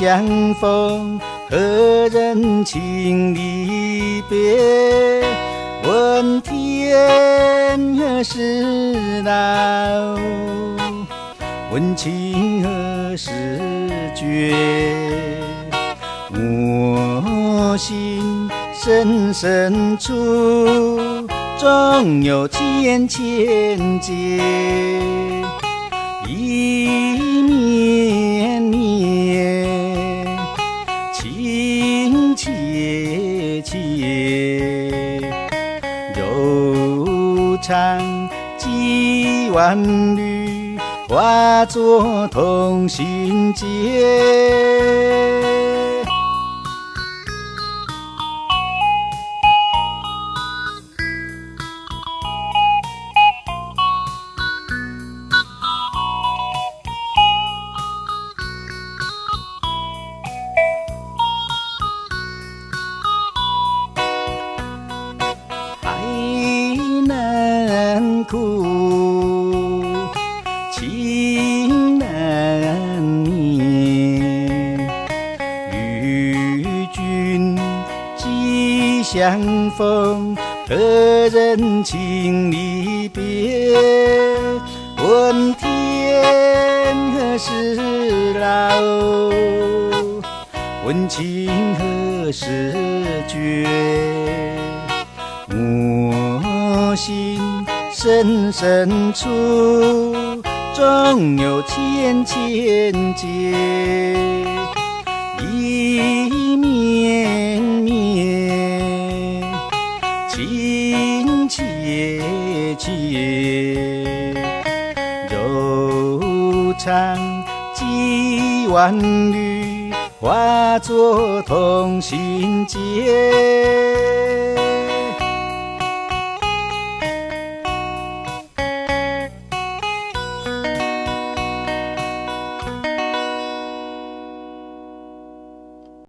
相逢，何人情离别？问天何时老？问情何时绝？我心深深处，总有千千结。一绵绵，情切切，柔肠几万缕，化作同心结。苦，情难眠，与君既相逢，何人情离别？问天何时老？问情何时绝？我心深深处，总有千千结。一绵绵，情切切，柔肠几万缕，化作同心结。